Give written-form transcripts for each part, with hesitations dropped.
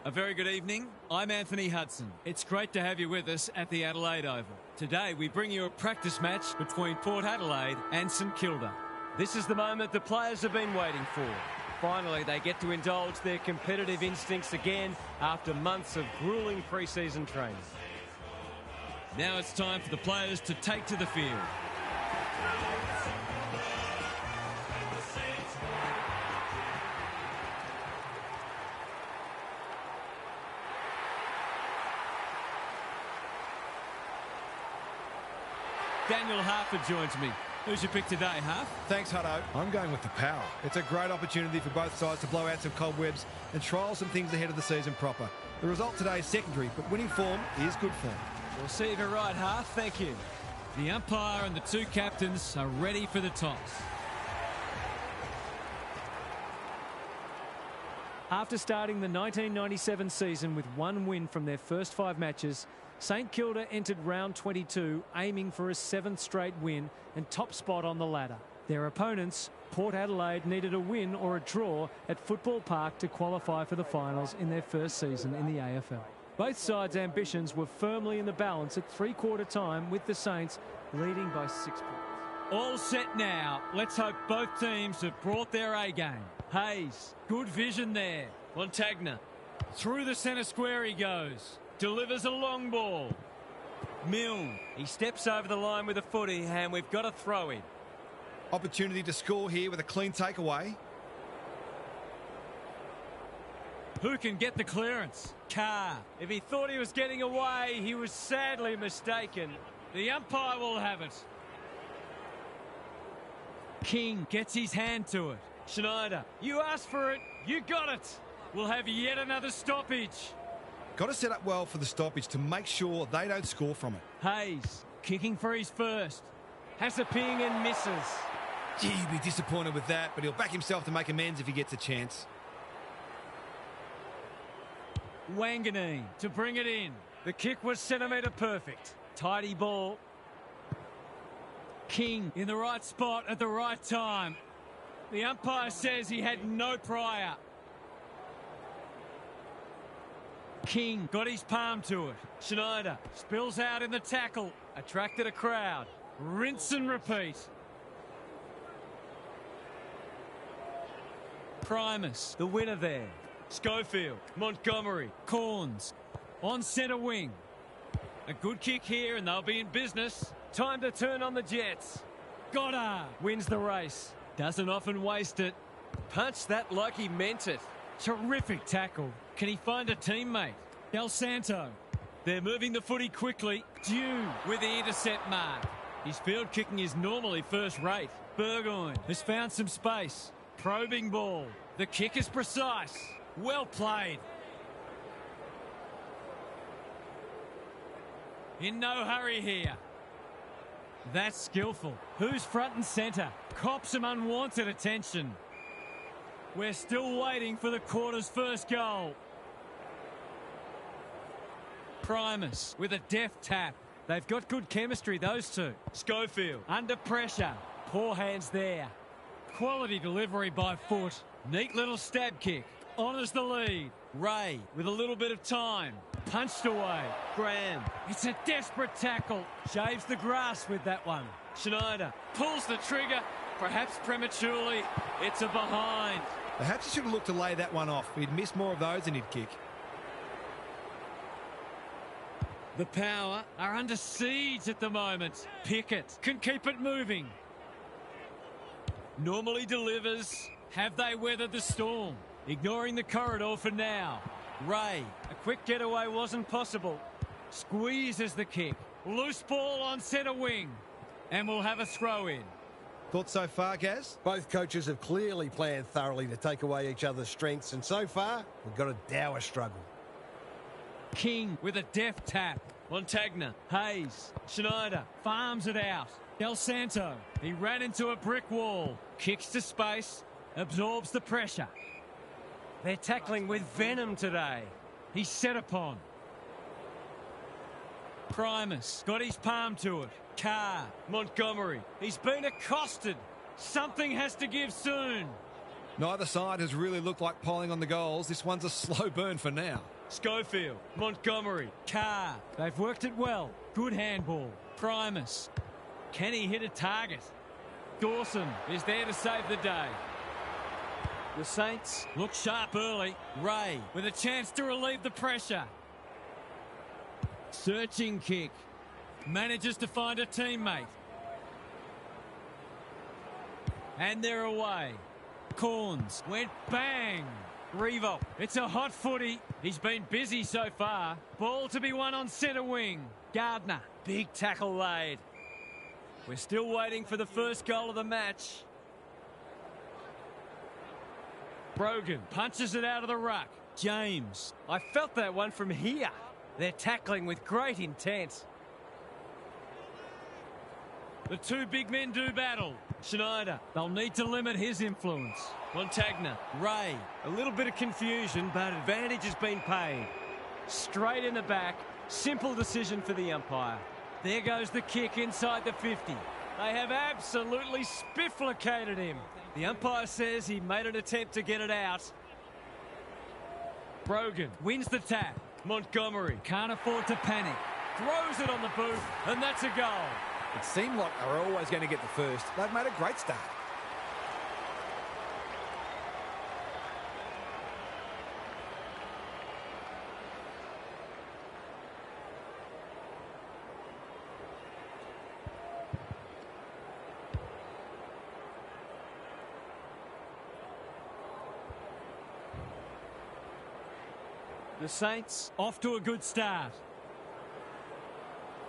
A very good evening. I'm Anthony Hudson. It's great to have you with us at the Adelaide Oval. Today we bring you a practice match between Port Adelaide and St Kilda. This is the moment the players have been waiting for. Finally, they get to indulge their competitive instincts again after months of gruelling pre-season training. Now it's time for the players to take to the field. Daniel Harford joins me. Who's your pick today, Harf? Thanks, Hutto. I'm going with the power. It's a great opportunity for both sides to blow out some cobwebs and trial some things ahead of the season proper. The result today is secondary, but winning form is good form. We'll see if you're right, Harf. Thank you. The umpire and the two captains are ready for the toss. After starting the 1997 season with one win from their first 5 matches, St Kilda entered round 22 aiming for a 7th straight win and top spot on the ladder. Their opponents, Port Adelaide, needed a win or a draw at Football Park to qualify for the finals in their first season in the AFL. Both sides' ambitions were firmly in the balance at three-quarter time, with the Saints leading by 6 points. All set now. Let's hope both teams have brought their A-game. Hayes, good vision there. Montagna, through the centre square he goes. Delivers a long ball. Milne, he steps over the line with a footy and we've got a throw in. Opportunity to score here with a clean takeaway. Who can get the clearance? Carr. If he thought he was getting away, he was sadly mistaken. The umpire will have it. King gets his hand to it. Schneider, you asked for it, you got it. We'll have yet another stoppage. Got to set up well for the stoppage to make sure they don't score from it. Hayes, kicking for his first. Has a ping and misses. Gee, he'll be disappointed with that, but he'll back himself to make amends if he gets a chance. Wanganeen to bring it in. The kick was centimetre perfect. Tidy ball. King in the right spot at the right time. The umpire says he had no prior. King got his palm to it. Schneider Spills out in the tackle. attracted a crowd. Rinse and repeat. Primus, The winner there. Schofield, Montgomery, Corns, on centre wing. A good kick here and they'll be in business. Time to turn on the Jets. Goddard Wins the race. doesn't often waste it. Punched that like he meant it. Terrific tackle. Can he find a teammate? Del Santo. They're moving the footy quickly. Dew with the intercept mark. His field kicking is normally first rate. Burgoyne has found some space. Probing ball. The kick is precise. Well played. In no hurry here. That's skillful. Who's front and centre? Cops some unwanted attention. We're still waiting for the quarter's first goal. Primus with a deft tap. They've got good chemistry, those two. Schofield under pressure. Poor hands there. Quality delivery by foot. Neat little stab kick. Honours the lead. Ray with a little bit of time. Punched away. Graham. It's a desperate tackle. Shaves the grass with that one. Schneider. Pulls the trigger. Perhaps prematurely. It's a behind. Perhaps he should have looked to lay that one off. He'd miss more of those than he'd kick. The Power are under siege at the moment. Pickett can keep it moving. Normally delivers. Have they weathered the storm? Ignoring the corridor for now. Ray, A quick getaway wasn't possible. squeezes the kick. Loose ball on centre wing. And we'll have a throw in. Thoughts so far, Gaz? Both coaches have clearly planned thoroughly to take away each other's strengths, and so far, we've got a dour struggle. King with a deft tap. Montagna. Hayes Schneider. farms it out. Del Santo, he ran into a brick wall. Kicks to space. Absorbs the pressure. They're tackling with venom today. He's set upon. Primus got his palm to it. Carr. Montgomery. He's been accosted. Something has to give soon. Neither side has really looked like piling on the goals. This one's a slow burn for now. Schofield, Montgomery, Carr. They've worked it well. Good handball. Primus. Can he hit a target? Dawson is there to save the day. The Saints look sharp early. Ray with a chance to relieve the pressure. Searching kick. Manages to find a teammate. And they're away. Corns went bang. Revolt. It's a hot footy. He's been busy so far. Ball to be won on centre wing. Gardner. Big tackle laid. We're still waiting for the first goal of the match. Brogan punches it out of the ruck. James. I felt that one from here. They're tackling with great intent. The two big men do battle. Schneider. They'll need to limit his influence. Montagna. Ray. A little bit of confusion, but advantage has been paid. Straight in the back. Simple decision for the umpire. There goes the kick inside the 50. They have absolutely spifflicated him. The umpire says he made an attempt to get it out. Brogan wins the tap. Montgomery can't afford to panic. Throws it on the boot, and that's a goal. It seemed like they were always going to get the first. They've made a great start. The Saints off to a good start.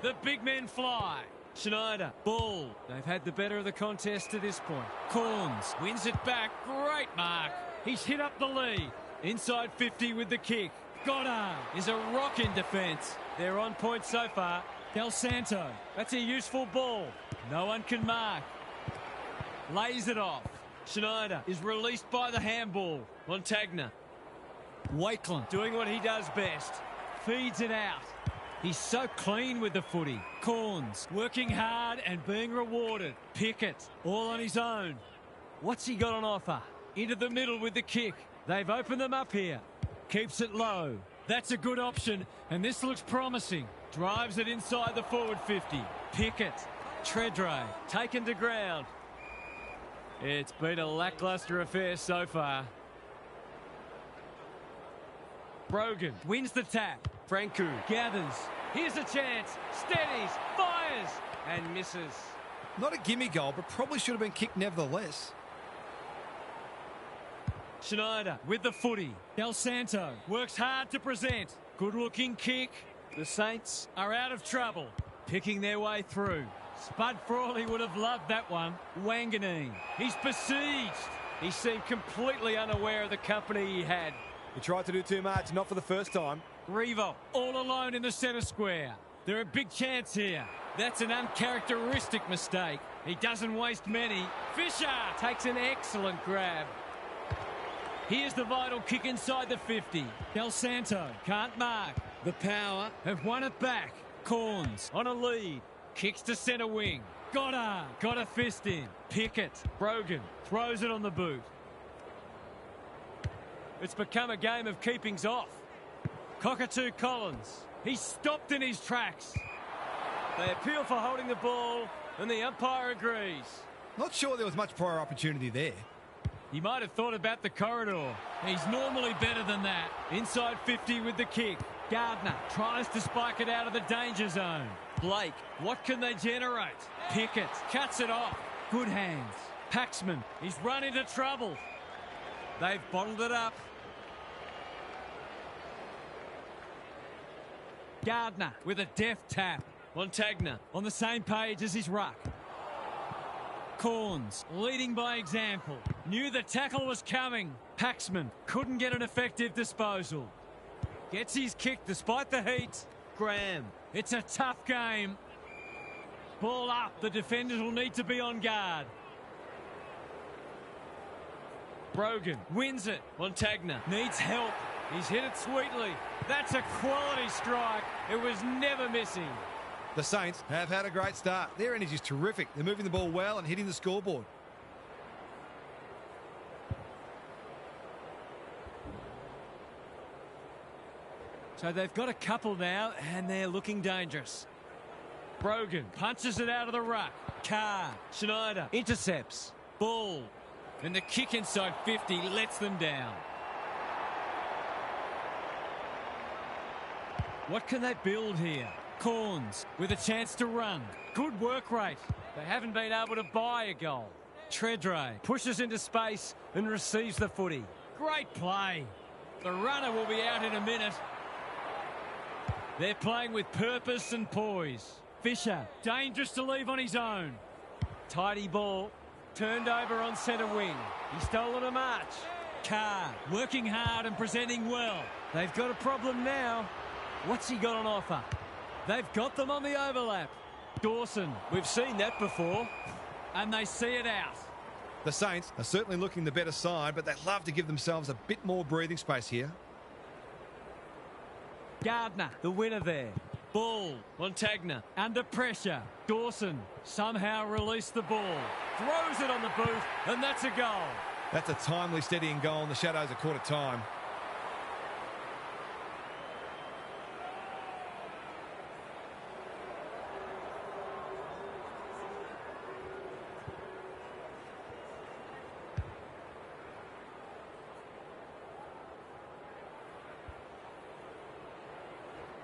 The big men fly. Schneider, ball. They've had the better of the contest to this point. Corns wins it back. Great mark. He's hit up the lead. Inside 50 with the kick. Goddard is a rock in defence. They're on point so far. Del Santo. That's a useful ball. No one can mark. Lays it off. Schneider is released by the handball. Montagna. Wakeland doing what he does best. Feeds it out. He's so clean with the footy. Corns working hard and being rewarded. Pickett all on his own. What's he got on offer? Into the middle with the kick. They've opened them up here. Keeps it low. That's a good option, and this looks promising. Drives it inside the forward 50. Pickett. Tredray taken to ground. It's been a lacklustre affair so far. Brogan wins the tap. Franku gathers. Here's a chance. Steadies. Fires. And misses. Not a gimme goal, but probably should have been kicked nevertheless. Schneider with the footy. Del Santo works hard to present. Good looking kick. The Saints are out of trouble. Picking their way through. Spud Frawley would have loved that one. Wanganeen. He's besieged. He seemed completely unaware of the company he had. He tried to do too much, not for the first time. Revo all alone in the centre square. They're a big chance here. That's an uncharacteristic mistake. He doesn't waste many. Fisher takes an excellent grab. Here's the vital kick inside the 50. Del Santo can't mark. The Power have won it back. Corns on a lead. Kicks to centre wing. Goddard got a fist in. Pickett. Brogan throws it on the boot. It's become a game of keepings off. Cockatoo Collins. He's stopped in his tracks. They appeal for holding the ball, and the umpire agrees. Not sure there was much prior opportunity there. He might have thought about the corridor. He's normally better than that. Inside 50 with the kick. Gardner tries to spike it out of the danger zone. Blake, what can they generate? Pickett cuts it off. Good hands. Paxman, he's run into trouble. They've bottled it up. Gardner with a deft tap. Montagna on the same page as his ruck. Corns leading by example. Knew the tackle was coming. Paxman couldn't get an effective disposal. Gets his kick despite the heat. Graham. It's a tough game. Ball up. The defenders will need to be on guard. Brogan wins it. Montagna needs help. He's hit it sweetly. That's a quality strike. It was never missing. The Saints have had a great start. Their energy is terrific. They're moving the ball well and hitting the scoreboard. So they've got a couple now, and they're looking dangerous. Brogan punches it out of the ruck. Carr, Schneider intercepts. Ball. And the kick inside 50 lets them down. What can they build here? Corns with a chance to run. Good work rate. They haven't been able to buy a goal. Tredray pushes into space and receives the footy. Great play. The runner will be out in a minute. They're playing with purpose and poise. Fisher, dangerous to leave on his own. Tidy ball. Turned over on centre wing. He's stolen a march. Carr working hard and presenting well. They've got a problem now. What's he got on offer? They've got them on the overlap. Dawson, we've seen that before. And they see it out. The Saints are certainly looking the better side, but they'd love to give themselves a bit more breathing space here. Gardner, the winner there. Ball, Montagna, under pressure. Dawson somehow released the ball. Throws it on the boot, and that's a goal. That's a timely, steadying goal in the shadows of quarter time.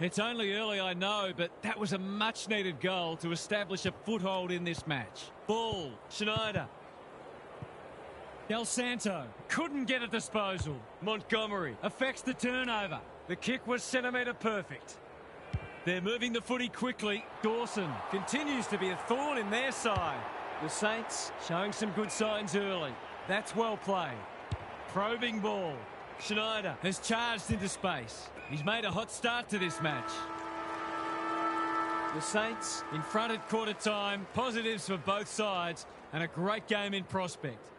It's only early, I know, but that was a much-needed goal to establish a foothold in this match. Ball, Schneider. Del Santo couldn't get a disposal. Montgomery affects the turnover. The kick was centimetre perfect. They're moving the footy quickly. Dawson continues to be a thorn in their side. The Saints showing some good signs early. That's well played. Probing ball. Schneider has charged into space. He's made a hot start to this match. The Saints in front at quarter time. Positives for both sides and a great game in prospect.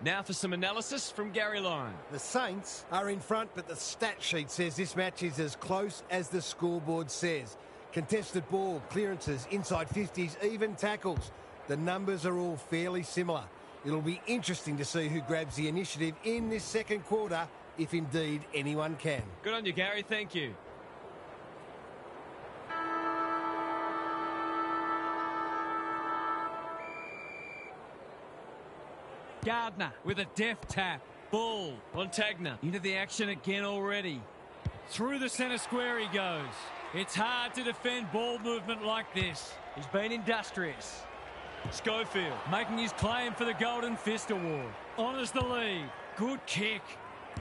Now for some analysis from Gary Lyon. The Saints are in front, but the stat sheet says this match is as close as the scoreboard says. Contested ball, clearances, inside 50s, even tackles. The numbers are all fairly similar. It'll be interesting to see who grabs the initiative in this second quarter, if indeed anyone can. Good on you, Gary. Thank you. Gardner with a deft tap. Ball. Montagna into the action again already. Through the centre square he goes. It's hard to defend ball movement like this. He's been industrious. Schofield making his claim for the Golden Fist Award. Honours the lead. Good kick.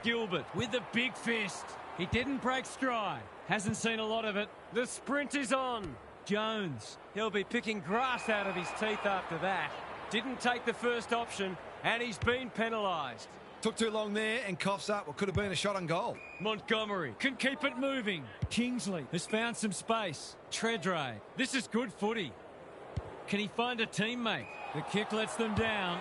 Gilbert with the big fist. He didn't break stride. Hasn't seen a lot of it. The sprint is on. Jones. He'll be picking grass out of his teeth after that. Didn't take the first option, and he's been penalised. Took too long there and coughs up what could have been a shot on goal. Montgomery can keep it moving. Kingsley has found some space. Tredray. This is good footy. Can he find a teammate? The kick lets them down.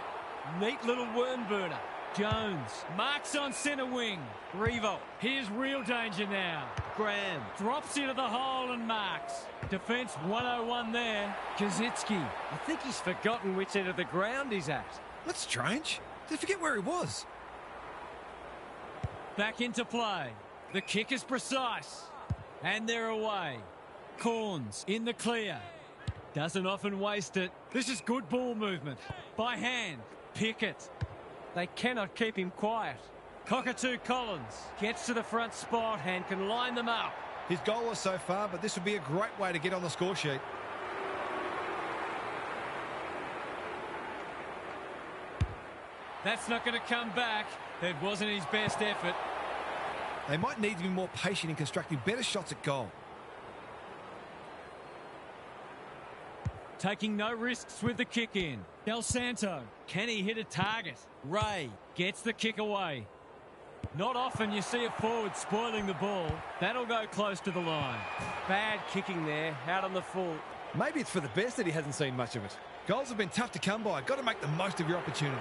Neat little worm burner. Jones marks on centre wing. Revo. Here's real danger now. Graham drops into the hole and marks. Defence 101 there. Kazitsky. I think he's forgotten which end of the ground he's at. That's strange. Did he forget where he was? Back into play. The kick is precise. And they're away. Corns in the clear. Doesn't often waste it. This is good ball movement. By hand. Pickett. They cannot keep him quiet. Cockatoo Collins gets to the front spot and can line them up. His goal was so far, but this would be a great way to get on the score sheet. That's not going to come back. It wasn't his best effort. They might need to be more patient in constructing better shots at goal. Taking no risks with the kick in. Del Santo, can he hit a target? Ray gets the kick away. Not often you see a forward spoiling the ball. That'll go close to the line. Bad kicking there, out on the full. Maybe it's for the best that he hasn't seen much of it. Goals have been tough to come by. Got to make the most of your opportunities.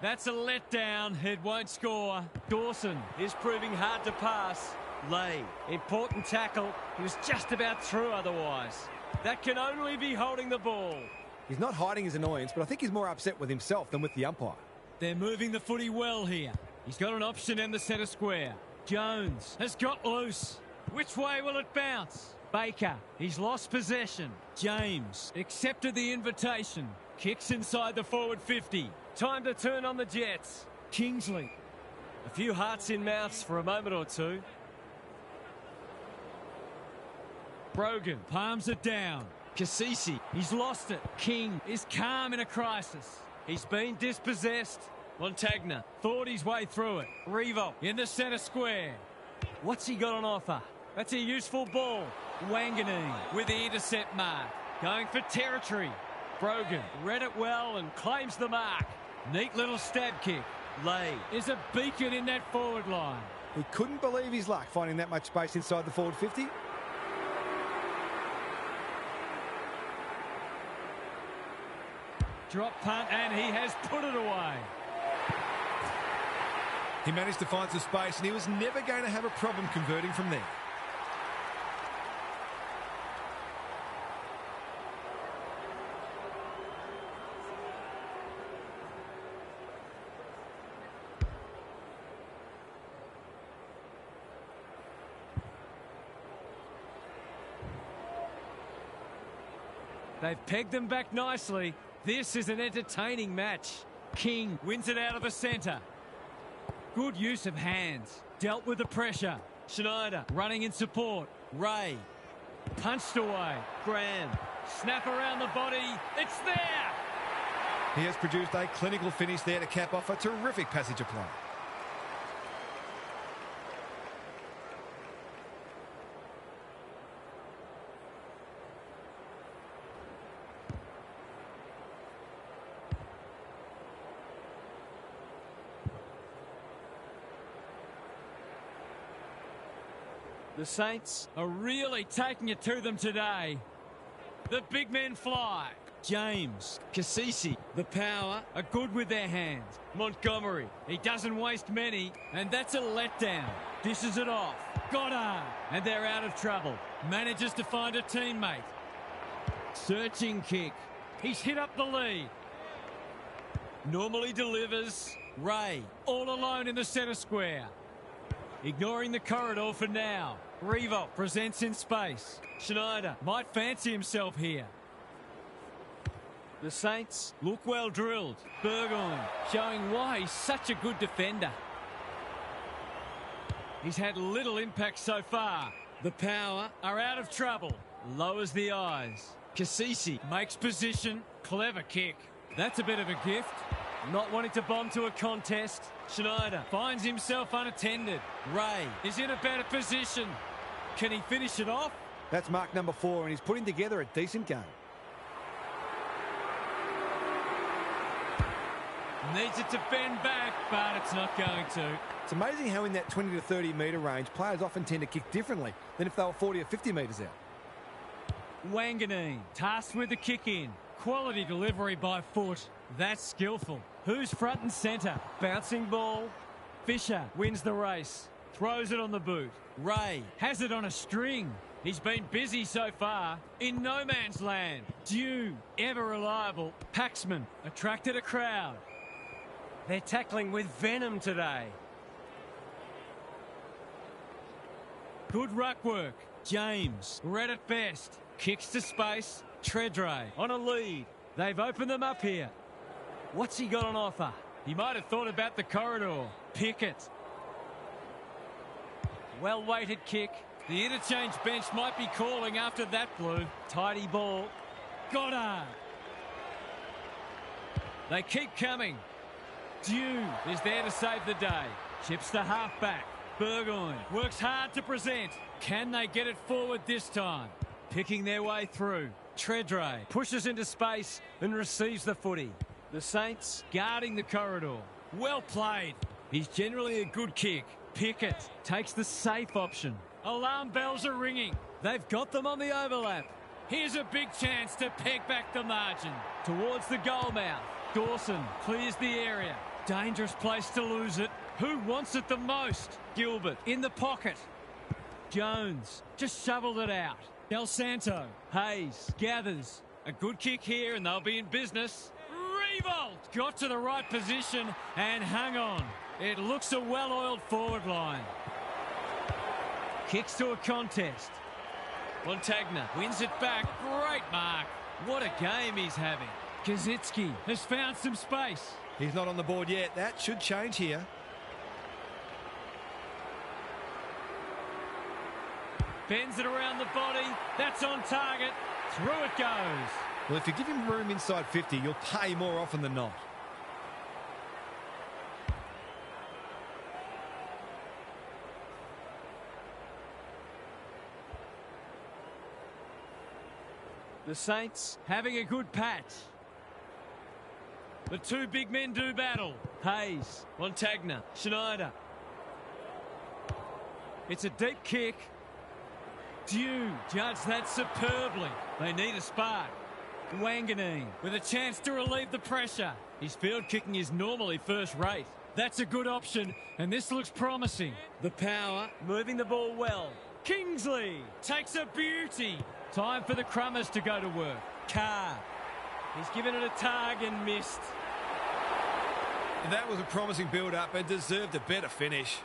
That's a letdown. It won't score. Dawson is proving hard to pass. Lay, important tackle. He was just about through otherwise. That can only be holding the ball. He's not hiding his annoyance, but I think he's more upset with himself than with the umpire. They're moving the footy well here. He's got an option in the centre square. Jones has got loose. Which way will it bounce? Baker, he's lost possession. James accepted the invitation. Kicks inside the forward 50. Time to turn on the Jets. Kingsley. A few hearts in mouths for a moment or two. Brogan palms it down. Cassisi, he's lost it. King is calm in a crisis. He's been dispossessed. Montagna thought his way through it. Revo in the centre square. What's he got on offer? That's a useful ball. Wanganeen with the intercept mark. Going for territory. Brogan read it well and claims the mark. Neat little stab kick. Lay is a beacon in that forward line. He couldn't believe his luck finding that much space inside the forward 50. Drop punt and he has put it away. He managed to find some space and he was never going to have a problem converting from there. They've pegged them back nicely. This is an entertaining match. King wins it out of the centre. Good use of hands. Dealt with the pressure. Schneider running in support. Ray punched away. Graham snap around the body. It's there. He has produced a clinical finish there to cap off a terrific passage of play. The Saints are really taking it to them today. The big men fly. James, Cassisi, the power are good with their hands. Montgomery, he doesn't waste many, and that's a letdown. Dishes it off. Goddard, and they're out of trouble. Manages to find a teammate. Searching kick. He's hit up the lead. Normally delivers. Ray, all alone in the centre square. Ignoring the corridor for now. Revo presents in space. Schneider might fancy himself here. The Saints look well drilled. Burgoyne showing why he's such a good defender. He's had little impact so far. The power are out of trouble. Lowers the eyes. Cassisi makes position. Clever kick. That's a bit of a gift. Not wanting to bomb to a contest. Schneider finds himself unattended. Ray is in a better position. Can he finish it off? That's mark number 4 and he's putting together a decent game. Needs it to bend back, but it's not going to. It's amazing how in that 20 to 30 metre range, players often tend to kick differently than if they were 40 or 50 metres out. Wanganeen tasked with the kick in. Quality delivery by foot. That's skillful. Who's front and centre? Bouncing ball. Fisher wins the race. Throws it on the boot. Ray has it on a string. He's been busy so far. In no man's land. Dew, ever reliable. Paxman attracted a crowd. They're tackling with venom today. Good ruck work. James read it best. Kicks to space. Treadray on a lead. They've opened them up here. What's he got on offer? He might have thought about the corridor. Pickett. Well-weighted kick. The interchange bench might be calling after that blue. Tidy ball. Goddard. They keep coming. Dew is there to save the day. Chips the half-back. Burgoyne works hard to present. Can they get it forward this time? Picking their way through. Treadray pushes into space and receives the footy. The Saints guarding the corridor. Well played. He's generally a good kick. Pickett takes the safe option. Alarm bells are ringing. They've got them on the overlap. Here's a big chance to peg back the margin. Towards the goal mouth. Dawson clears the area. Dangerous place to lose it. Who wants it the most? Gilbert in the pocket. Jones just shoveled it out. Del Santo. Hayes gathers. A good kick here and they'll be in business. Revolt! Got to the right position and hung on. It looks a well-oiled forward line. Kicks to a contest. Montagna wins it back. Great mark. What a game he's having. Kazitsky has found some space. He's not on the board yet. That should change here. Bends it around the body. That's on target. Through it goes. Well, if you give him room inside 50, you'll pay more often than not. The Saints having a good patch. The two big men do battle. Hayes, Montagna, Schneider. It's a deep kick. Dew judge that superbly. They need a spark. Wanganeen with a chance to relieve the pressure. His field kicking is normally first rate. That's a good option, and this looks promising. The power, moving the ball well. Kingsley takes a beauty. Time for the Crummers to go to work. Carr. He's given it a tug and missed. That was a promising build-up and deserved a better finish.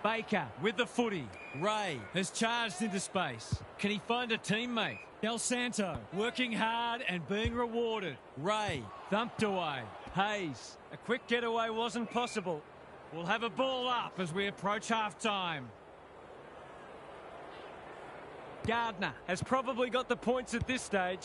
Baker with the footy. Ray has charged into space. Can he find a teammate? Del Santo working hard and being rewarded. Ray thumped away. Hayes. A quick getaway wasn't possible. We'll have a ball up as we approach half-time. Gardner has probably got the points at this stage.